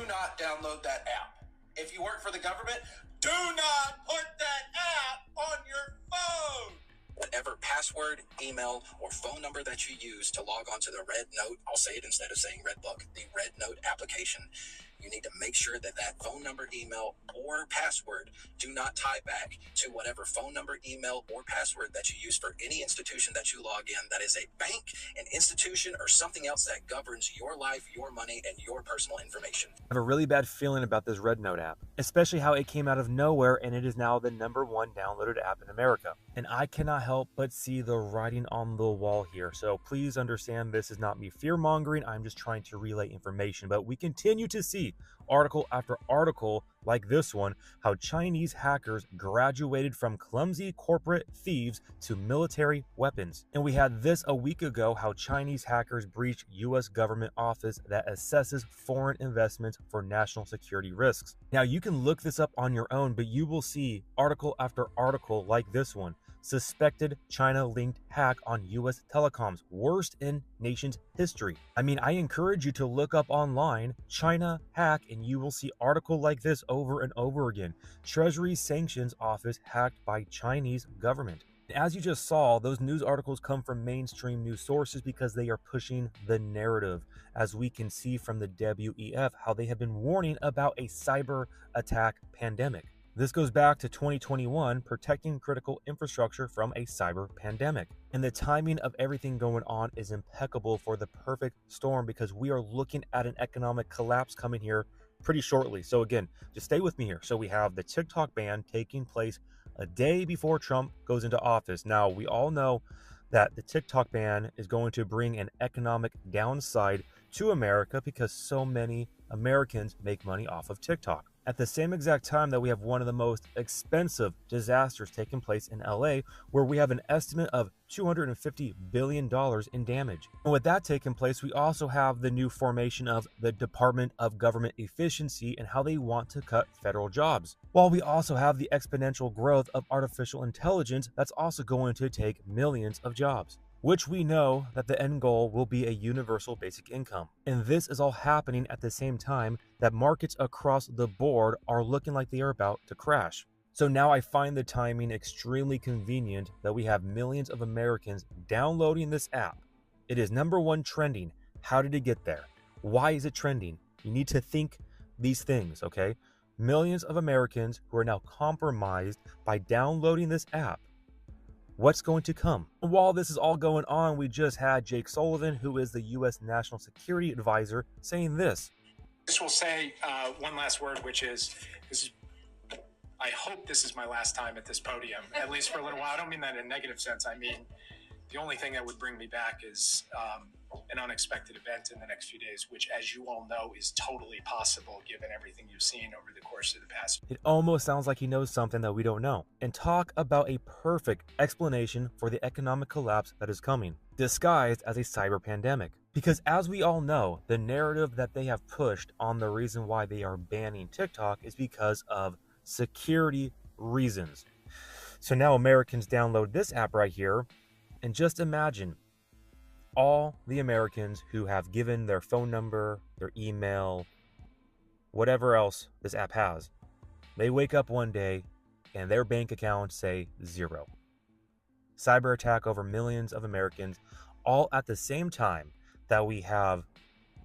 not download that app. If you work for the government, do not put that app on your phone. Whatever password, email, or phone number that you use to log on to the Red Note, I'll say it instead of saying Red Book, the Red Note application, you need to make sure that that phone number, email, or password do not tie back to whatever phone number, email, or password that you use for any institution that you log in that is a bank, an institution, or something else that governs your life, your money, and your personal information. I have a really bad feeling about this Red Note app, especially how it came out of nowhere and it is now the #1 downloaded app in America. And I cannot help but see the writing on the wall here. So please understand, this is not me fear-mongering. I'm just trying to relay information. But we continue to see article after article like this one, how Chinese hackers graduated from clumsy corporate thieves to military weapons. And we had this a week ago, how Chinese hackers breached US government office that assesses foreign investments for national security risks. Now you can look this up on your own, but you will see article after article like this one. Suspected China-linked hack on US telecoms, worst in nation's history. I mean, I encourage you to look up online, China hack, and you will see article like this over and over again. Treasury Sanctions Office hacked by Chinese government. As you just saw, those news articles come from mainstream news sources because they are pushing the narrative, as we can see from the WEF, how they have been warning about a cyber attack pandemic. This goes back to 2021, protecting critical infrastructure from a cyber pandemic. And the timing of everything going on is impeccable for the perfect storm, because we are looking at an economic collapse coming here pretty shortly. So again, just stay with me here. So we have the TikTok ban taking place a day before Trump goes into office. Now, we all know that the TikTok ban is going to bring an economic downside to America because so many Americans make money off of TikTok. At the same exact time that we have one of the most expensive disasters taking place in LA, where we have an estimate of $250 billion in damage. And with that taking place, we also have the new formation of the Department of Government Efficiency and how they want to cut federal jobs. While we also have the exponential growth of artificial intelligence that's also going to take millions of jobs, which we know that the end goal will be a universal basic income. And this is all happening at the same time that markets across the board are looking like they are about to crash. So now I find the timing extremely convenient that we have millions of Americans downloading this app. It is #1 trending. How did it get there? Why is it trending? You need to think these things, okay? Millions of Americans who are now compromised by downloading this app. What's going to come? While this is all going on, we just had Jake Sullivan, who is the U.S. National Security Advisor, saying this. This will say one last word, which is I hope this is my last time at this podium, at least for a little while. I don't mean that in a negative sense. I mean, the only thing that would bring me back is an unexpected event in the next few days, which, as you all know, is totally possible given everything you've seen over the course of the past. It almost sounds like he knows something that we don't know. And talk about a perfect explanation for the economic collapse that is coming, disguised as a cyber pandemic. Because as we all know, the narrative that they have pushed on the reason why they are banning TikTok is because of security reasons. So now Americans download this app right here, and just imagine all the Americans who have given their phone number, their email, whatever else this app has. They wake up one day and their bank accounts say zero. Cyber attack over millions of Americans, all at the same time that we have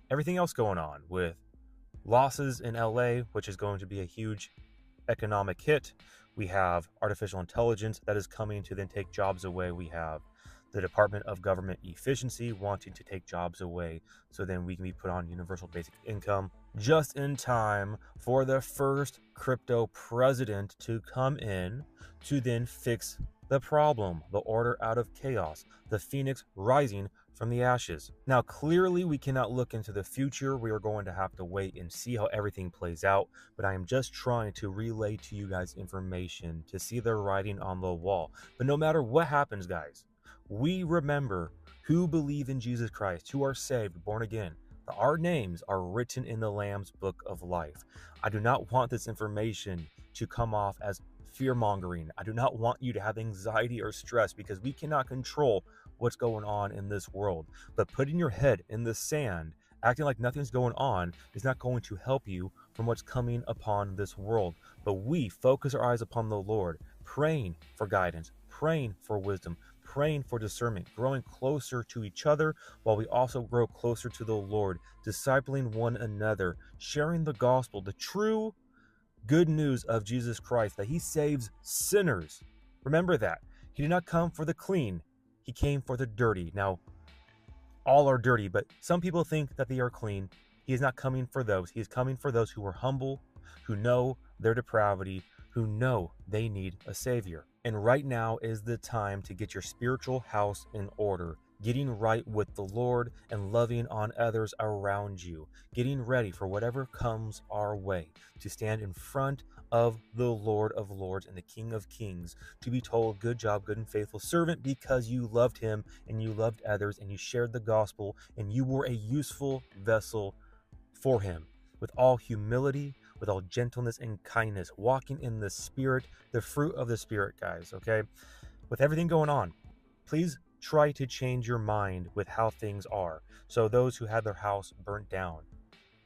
everything else going on with losses in LA, which is going to be a huge economic hit. We have artificial intelligence that is coming to then take jobs away. We have the Department of Government Efficiency wanting to take jobs away so then we can be put on universal basic income, just in time for the first crypto president to come in to then fix the problem, the order out of chaos, the phoenix rising from the ashes. Now, clearly we cannot look into the future. We are going to have to wait and see how everything plays out, but I am just trying to relay to you guys information to see the writing on the wall. But no matter what happens, guys, we remember who believe in Jesus Christ, who are saved, born again. Our names are written in the Lamb's book of life. I do not want this information to come off as fear-mongering. I do not want you to have anxiety or stress, because we cannot control what's going on in this world. But putting your head in the sand Acting like nothing's going on is not going to help you from what's coming upon this world. But we focus our eyes upon the Lord, praying for guidance, praying for wisdom, praying for discernment, growing closer to each other while we also grow closer to the Lord, discipling one another, sharing the gospel, the true good news of Jesus Christ, that he saves sinners. Remember that. He did not come for the clean. He came for the dirty. Now, all are dirty, but some people think that they are clean. He is not coming for those. He is coming for those who are humble, who know their depravity, who know they need a savior. And right now is the time to get your spiritual house in order, getting right with the Lord and loving on others around you, getting ready for whatever comes our way, to stand in front of the Lord of Lords and the King of Kings, to be told, good job, good and faithful servant, because you loved him and you loved others and you shared the gospel and you were a useful vessel for him, with all humility, with all gentleness and kindness, walking in the Spirit, the fruit of the Spirit, guys, okay? With everything going on, please try to change your mind with how things are. So those who had their house burnt down,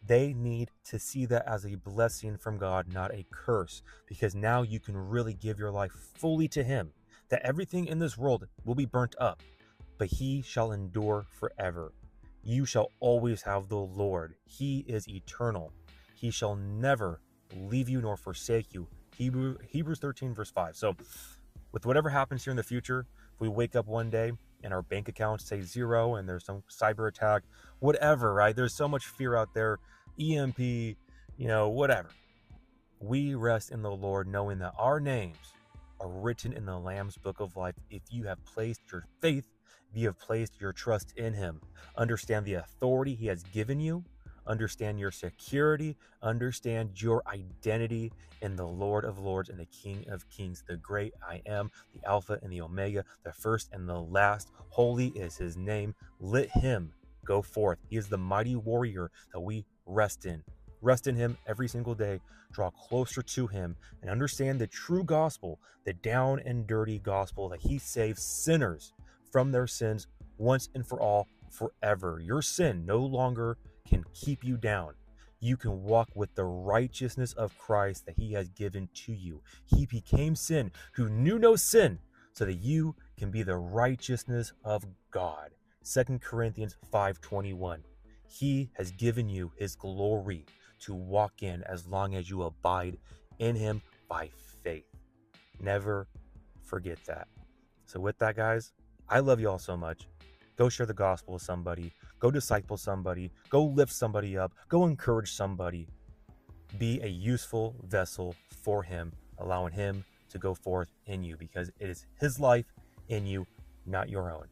they need to see that as a blessing from God, not a curse, because now you can really give your life fully to him, that everything in this world will be burnt up, but he shall endure forever. You shall always have the Lord. He is eternal. He shall never leave you nor forsake you. Hebrews 13 verse 5. So with whatever happens here in the future, if we wake up one day and our bank accounts say zero and there's some cyber attack, whatever, right? There's so much fear out there, EMP, whatever. We rest in the Lord, knowing that our names are written in the Lamb's book of life. If you have placed your faith, if you have placed your trust in him, understand the authority he has given you, understand your security, understand your identity in the Lord of Lords and the King of Kings, the great I am, the Alpha and the Omega, the first and the last. Holy is his name. Let him go forth. He is the mighty warrior that we rest in. Rest in him every single day. Draw closer to him and understand the true gospel, the down and dirty gospel, that he saves sinners from their sins once and for all, forever. Your sin no longer can keep you down. You can walk with the righteousness of Christ that he has given to you. He became sin who knew no sin, so that you can be the righteousness of God. 2 Corinthians 5:21. He has given you his glory to walk in as long as you abide in him by faith. Never forget that. So with that, guys, I love you all so much. Go share the gospel with somebody. Go disciple somebody. Go lift somebody up. Go encourage somebody. Be a useful vessel for him, allowing him to go forth in you, because it is his life in you, not your own.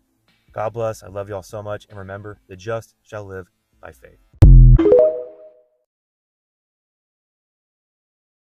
God bless. I love you all so much. And remember, the just shall live by faith.